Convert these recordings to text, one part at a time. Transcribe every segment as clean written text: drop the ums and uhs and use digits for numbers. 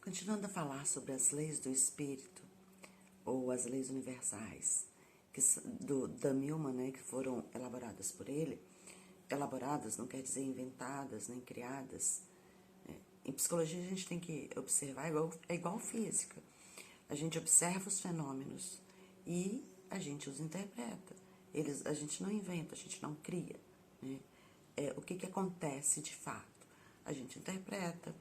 Continuando a falar sobre as leis do espírito, ou as leis universais, da Milman, né, que foram elaboradas por ele. Elaboradas não quer dizer inventadas, nem criadas. Em psicologia a gente tem que observar, é igual física. A gente observa os fenômenos e a gente os interpreta. A gente não inventa, a gente não cria, né? O que acontece de fato? A gente interpreta,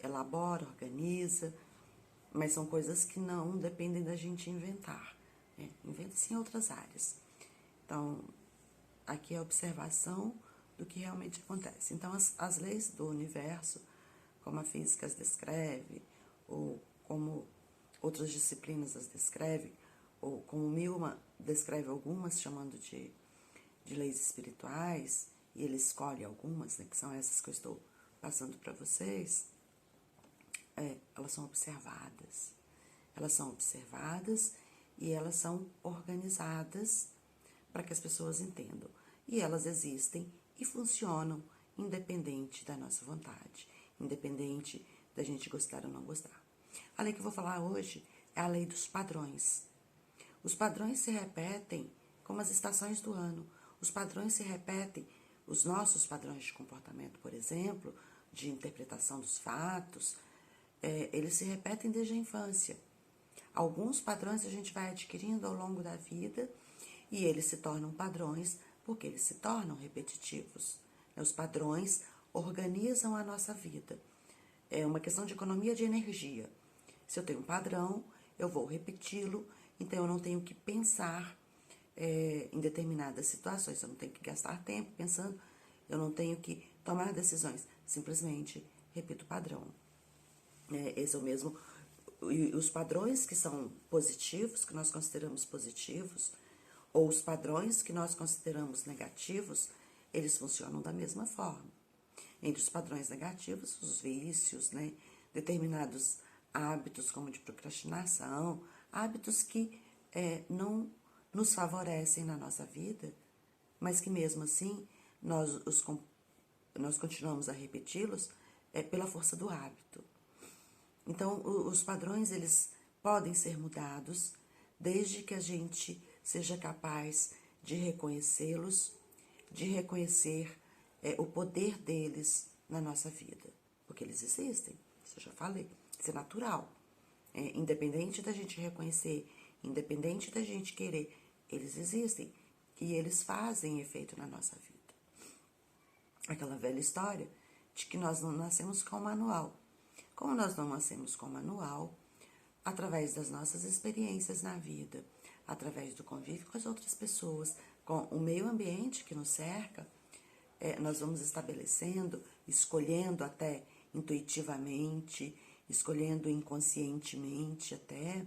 elabora, organiza, mas são coisas que não dependem da gente inventar, né? Inventa-se em outras áreas. Então, aqui é a observação do que realmente acontece. Então, as leis do universo, como a física as descreve, ou como outras disciplinas as descrevem, ou como Milman descreve algumas, chamando de leis espirituais, e ele escolhe algumas, né, que são essas que eu estou passando para vocês, elas são observadas. Elas são observadas e elas são organizadas para que as pessoas entendam. E elas existem e funcionam independente da nossa vontade, independente da gente gostar ou não gostar. A lei que eu vou falar hoje é a lei dos padrões. Os padrões se repetem como as estações do ano. Os padrões se repetem, os nossos padrões de comportamento, por exemplo, de interpretação dos fatos, eles se repetem desde a infância. Alguns padrões a gente vai adquirindo ao longo da vida e eles se tornam padrões porque eles se tornam repetitivos. Os padrões organizam a nossa vida. É uma questão de economia de energia. Se eu tenho um padrão, eu vou repeti-lo, então eu não tenho que pensar em determinadas situações, eu não tenho que gastar tempo pensando, eu não tenho que tomar decisões, simplesmente repito o padrão. Esse é o mesmo. E os padrões que são positivos, que nós consideramos positivos, ou os padrões que nós consideramos negativos, eles funcionam da mesma forma. Entre os padrões negativos, os vícios, né, determinados hábitos como de procrastinação, hábitos que não nos favorecem na nossa vida, mas que mesmo assim nós continuamos a repeti-los pela força do hábito. Então, os padrões, eles podem ser mudados desde que a gente seja capaz de reconhecê-los, de reconhecer o poder deles na nossa vida. Porque eles existem, isso eu já falei, isso é natural. Independente da gente reconhecer, independente da gente querer, eles existem e eles fazem efeito na nossa vida. Aquela velha história de que nós não nascemos com o manual. Como nós não nascemos com o manual, através das nossas experiências na vida, através do convívio com as outras pessoas, com o meio ambiente que nos cerca, nós vamos estabelecendo, escolhendo até intuitivamente, escolhendo inconscientemente até,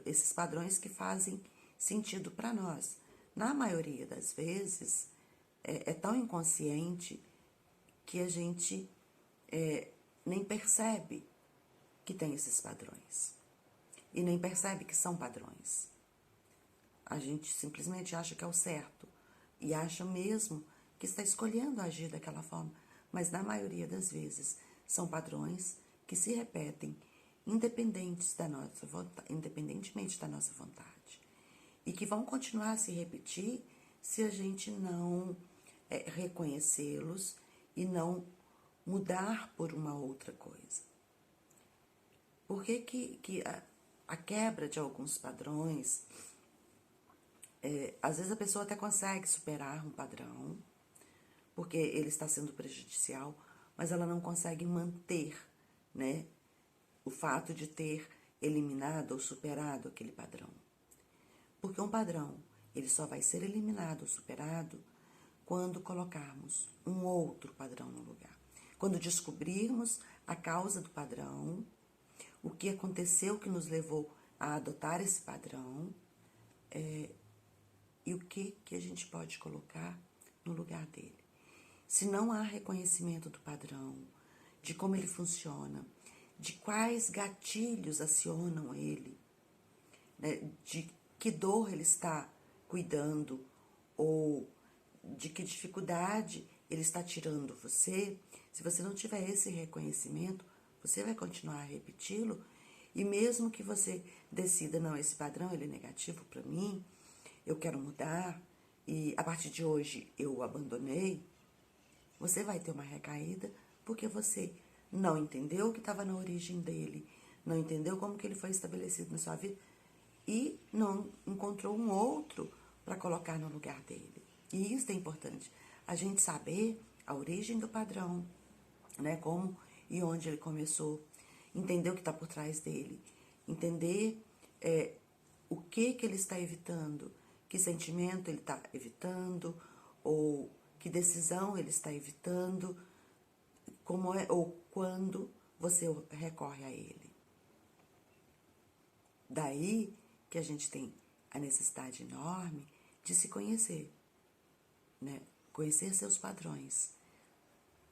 esses padrões que fazem sentido para nós. Na maioria das vezes, é tão inconsciente que a gente nem percebe que tem esses padrões. E nem percebe que são padrões. A gente simplesmente acha que é o certo. E acha mesmo que está escolhendo agir daquela forma. Mas na maioria das vezes são padrões que se repetem independentemente da nossa vontade. E que vão continuar a se repetir se a gente não reconhecê-los e não mudar por uma outra coisa. Por que a quebra de alguns padrões, às vezes a pessoa até consegue superar um padrão, porque ele está sendo prejudicial, mas ela não consegue manter, né, o fato de ter eliminado ou superado aquele padrão. Porque um padrão, ele só vai ser eliminado ou superado quando colocarmos um outro padrão no lugar. Quando descobrirmos a causa do padrão, o que aconteceu que nos levou a adotar esse padrão, e o que a gente pode colocar no lugar dele. Se não há reconhecimento do padrão, de como ele funciona, de quais gatilhos acionam ele, né, de que dor ele está cuidando, ou de que dificuldade ele está tirando você, se você não tiver esse reconhecimento, Você vai continuar a repeti-lo, e mesmo que você decida, não, esse padrão ele é negativo para mim, eu quero mudar, e a partir de hoje eu o abandonei, você vai ter uma recaída porque você não entendeu o que estava na origem dele, não entendeu como que ele foi estabelecido na sua vida e não encontrou um outro para colocar no lugar dele. E isso é importante, a gente saber a origem do padrão, né, como e onde ele começou, entender o que está por trás dele, entender o que ele está evitando, que sentimento ele está evitando, ou que decisão ele está evitando, como é ou quando você recorre a ele. Daí que a gente tem a necessidade enorme de se conhecer, né? Conhecer seus padrões,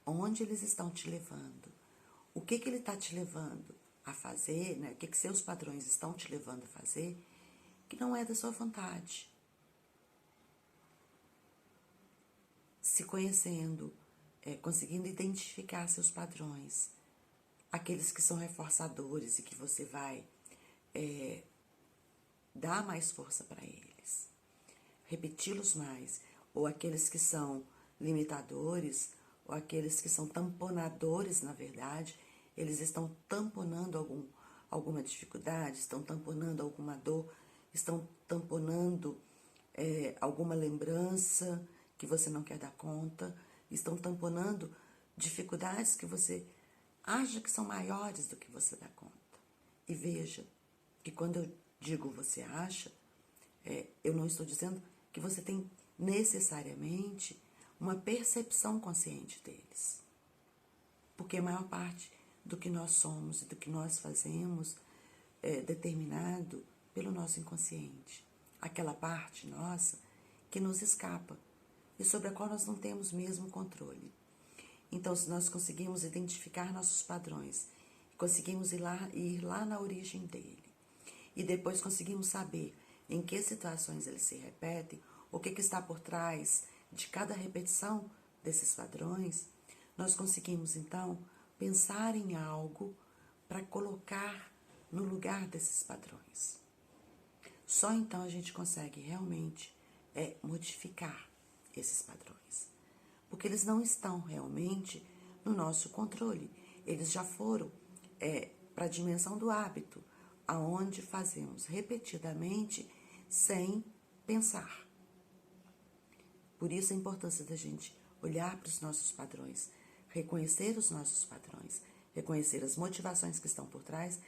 onde eles estão te levando, o que ele está te levando a fazer, né? O que seus padrões estão te levando a fazer, que não é da sua vontade. Se conhecendo, conseguindo identificar seus padrões, aqueles que são reforçadores e que você vai dar mais força para eles, repeti-los mais, ou aqueles que são limitadores, ou aqueles que são tamponadores, na verdade, eles estão tamponando alguma dificuldade, estão tamponando alguma dor, estão tamponando alguma lembrança que você não quer dar conta, estão tamponando dificuldades que você acha que são maiores do que você dá conta. E veja que quando eu digo você acha, eu não estou dizendo que você tem necessariamente uma percepção consciente deles. Porque a maior parte do que nós somos e do que nós fazemos é determinado pelo nosso inconsciente. Aquela parte nossa que nos escapa e sobre a qual nós não temos mesmo controle. Então, se nós conseguimos identificar nossos padrões, conseguimos ir lá na origem dele, e depois conseguimos saber em que situações eles se repetem, o que está por trás de cada repetição desses padrões, nós conseguimos, então, pensar em algo para colocar no lugar desses padrões. Só então a gente consegue realmente modificar esses padrões. Porque eles não estão realmente no nosso controle. Eles já foram para a dimensão do hábito, aonde fazemos repetidamente sem pensar. Por isso a importância da gente olhar para os nossos padrões, reconhecer os nossos padrões, reconhecer as motivações que estão por trás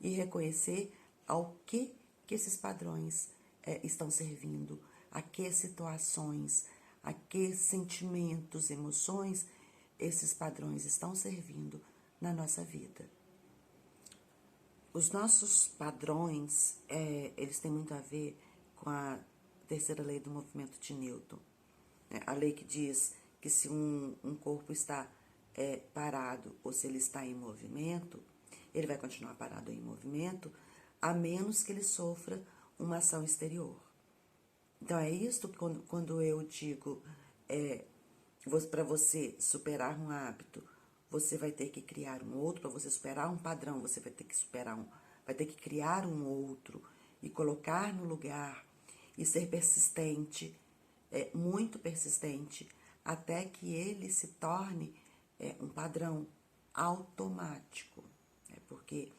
e reconhecer ao que esses padrões estão servindo, a que situações, a que sentimentos, emoções esses padrões estão servindo na nossa vida. Os nossos padrões, eles têm muito a ver com a terceira lei do movimento de Newton. A lei que diz que se um corpo está parado ou se ele está em movimento, ele vai continuar parado ou em movimento, a menos que ele sofra uma ação exterior. Então, é isso quando eu digo, para você superar um hábito, você vai ter que criar um outro. Para você superar um padrão, você vai ter que criar um outro e colocar no lugar e ser persistente, muito persistente, até que ele se torne um padrão automático. Porque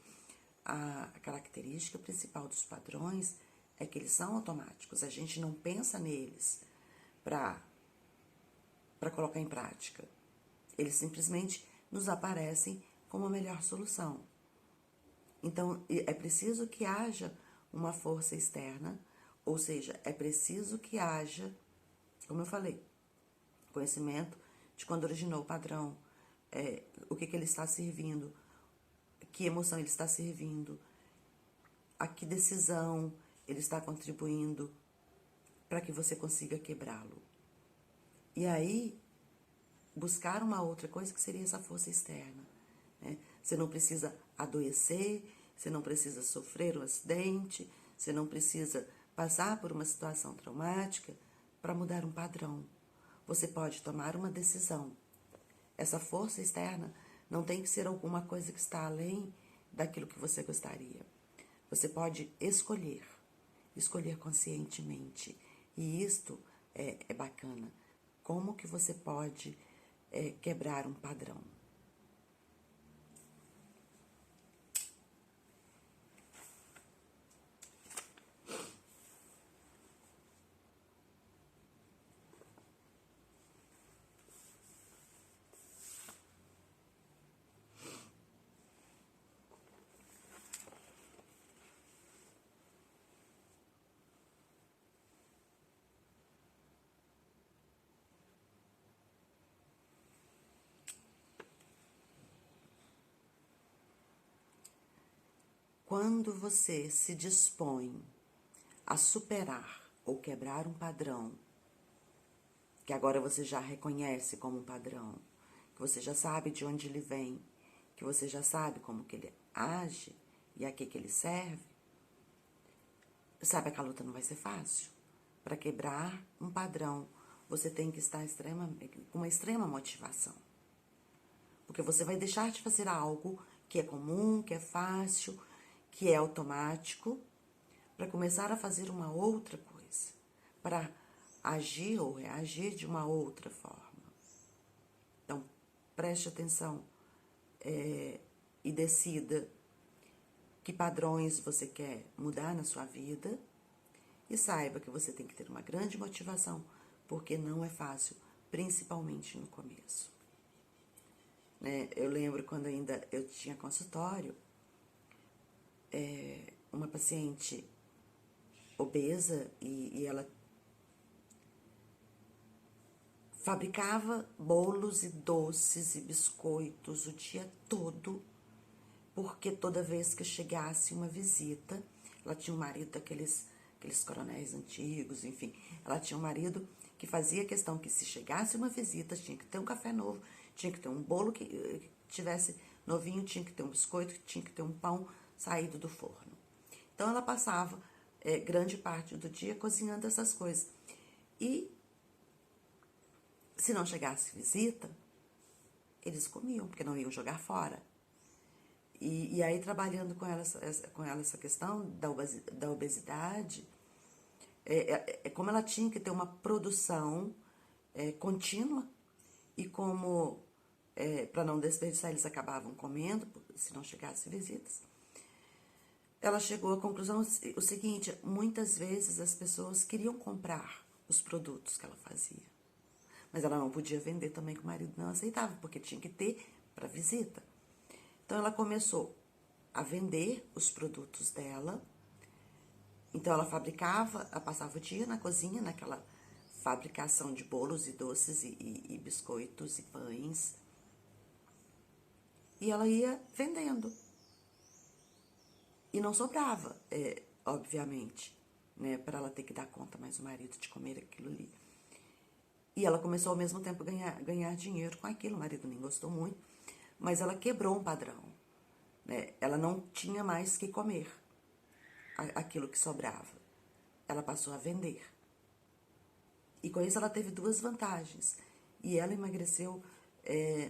a característica principal dos padrões é que eles são automáticos. A gente não pensa neles para colocar em prática. Eles simplesmente nos aparecem como a melhor solução. Então, é preciso que haja uma força externa, ou seja, é preciso que haja, como eu falei, conhecimento de quando originou o padrão, o que ele está servindo, que emoção ele está servindo, a que decisão ele está contribuindo para que você consiga quebrá-lo. E aí, buscar uma outra coisa que seria essa força externa. Você não precisa adoecer, você não precisa sofrer um acidente, você não precisa passar por uma situação traumática para mudar um padrão. Você pode tomar uma decisão. Essa força externa Não tem que ser alguma coisa que está além daquilo que você gostaria. Você pode escolher conscientemente. E isto é bacana. Como que você pode quebrar um padrão? Quando você se dispõe a superar ou quebrar um padrão, que agora você já reconhece como um padrão, que você já sabe de onde ele vem, que você já sabe como que ele age e a que ele serve, sabe que a luta não vai ser fácil. Para quebrar um padrão, você tem que estar com uma extrema motivação. Porque você vai deixar de fazer algo que é comum, que é fácil, que é automático, para começar a fazer uma outra coisa, para agir ou reagir de uma outra forma. Então, preste atenção e decida que padrões você quer mudar na sua vida e saiba que você tem que ter uma grande motivação, porque não é fácil, principalmente no começo. Eu lembro quando ainda eu tinha consultório, uma paciente obesa e ela fabricava bolos e doces e biscoitos o dia todo, porque toda vez que chegasse uma visita, ela tinha um marido aqueles coronéis antigos, enfim, ela tinha um marido que fazia questão que se chegasse uma visita, tinha que ter um café novo, tinha que ter um bolo que tivesse novinho, tinha que ter um biscoito, tinha que ter um pão saído do forno. Então, ela passava grande parte do dia cozinhando essas coisas. E, se não chegasse visita, eles comiam, porque não iam jogar fora. E aí, trabalhando com ela essa questão da obesidade, como ela tinha que ter uma produção contínua, e como, para não desperdiçar, eles acabavam comendo, se não chegasse visitas, ela chegou à conclusão o seguinte: muitas vezes as pessoas queriam comprar os produtos que ela fazia, mas ela não podia vender também, que o marido não aceitava, porque tinha que ter para visita. Então, ela começou a vender os produtos dela. Então, ela passava o dia na cozinha, naquela fabricação de bolos e doces e biscoitos e pães. E ela ia vendendo. E não sobrava, obviamente, né, para ela ter que dar conta mais o marido de comer aquilo ali. E ela começou ao mesmo tempo a ganhar dinheiro com aquilo. O marido nem gostou muito, mas ela quebrou um padrão, né? Ela não tinha mais que comer aquilo que sobrava. Ela passou a vender. E com isso ela teve duas vantagens. E ela emagreceu,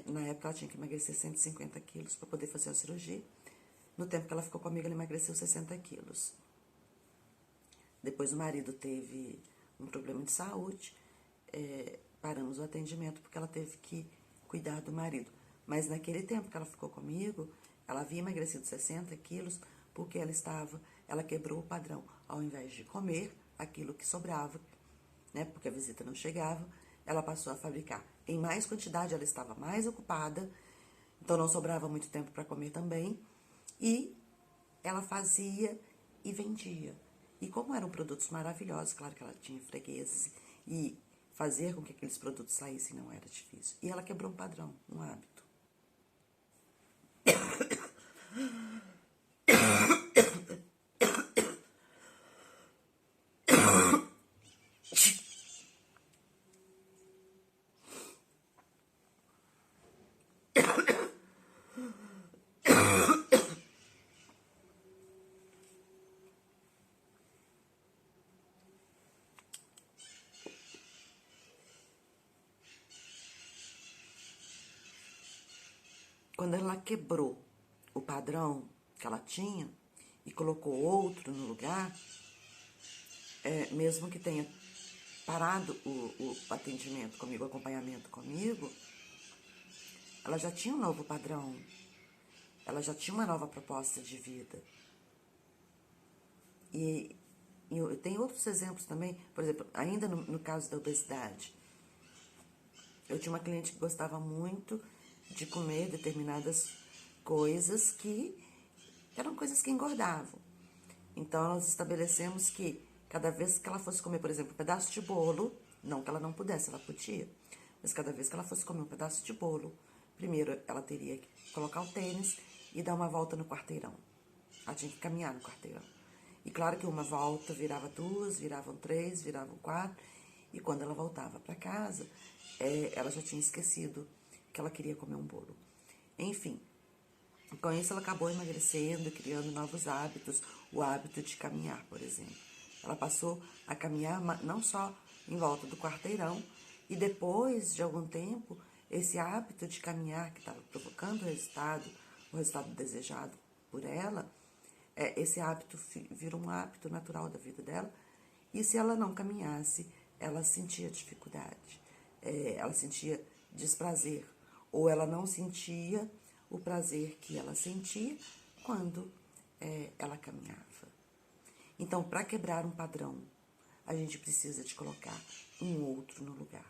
na época ela tinha que emagrecer 150 quilos para poder fazer a cirurgia. No tempo que ela ficou comigo, ela emagreceu 60 quilos. Depois o marido teve um problema de saúde, paramos o atendimento porque ela teve que cuidar do marido. Mas naquele tempo que ela ficou comigo, ela havia emagrecido 60 quilos porque ela quebrou o padrão. Ao invés de comer aquilo que sobrava, né, porque a visita não chegava, ela passou a fabricar em mais quantidade, ela estava mais ocupada, então não sobrava muito tempo para comer também, e ela fazia e vendia. E como eram produtos maravilhosos, claro que ela tinha fregueses, e fazer com que aqueles produtos saíssem não era difícil. E ela quebrou um padrão, um hábito. Quando ela quebrou o padrão que ela tinha e colocou outro no lugar, mesmo que tenha parado o atendimento comigo, o acompanhamento comigo, ela já tinha um novo padrão, ela já tinha uma nova proposta de vida. E eu tenho outros exemplos também, por exemplo, ainda no caso da obesidade. Eu tinha uma cliente que gostava muito de comer determinadas coisas que eram coisas que engordavam. Então, nós estabelecemos que cada vez que ela fosse comer, por exemplo, um pedaço de bolo, não que ela não pudesse, ela podia, mas cada vez que ela fosse comer um pedaço de bolo, primeiro ela teria que colocar o tênis e dar uma volta no quarteirão. Ela tinha que caminhar no quarteirão. E claro que uma volta virava 2, viravam 3, viravam 4, e quando ela voltava para casa, ela já tinha esquecido que ela queria comer um bolo. Enfim, com isso ela acabou emagrecendo, criando novos hábitos, o hábito de caminhar, por exemplo. Ela passou a caminhar não só em volta do quarteirão, e depois de algum tempo, esse hábito de caminhar que estava provocando o resultado desejado por ela, esse hábito vira um hábito natural da vida dela, e se ela não caminhasse, ela sentia dificuldade, ela sentia desprazer, ou ela não sentia o prazer que ela sentia quando ela caminhava. Então, para quebrar um padrão, a gente precisa de colocar um outro no lugar.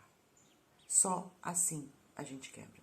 Só assim a gente quebra.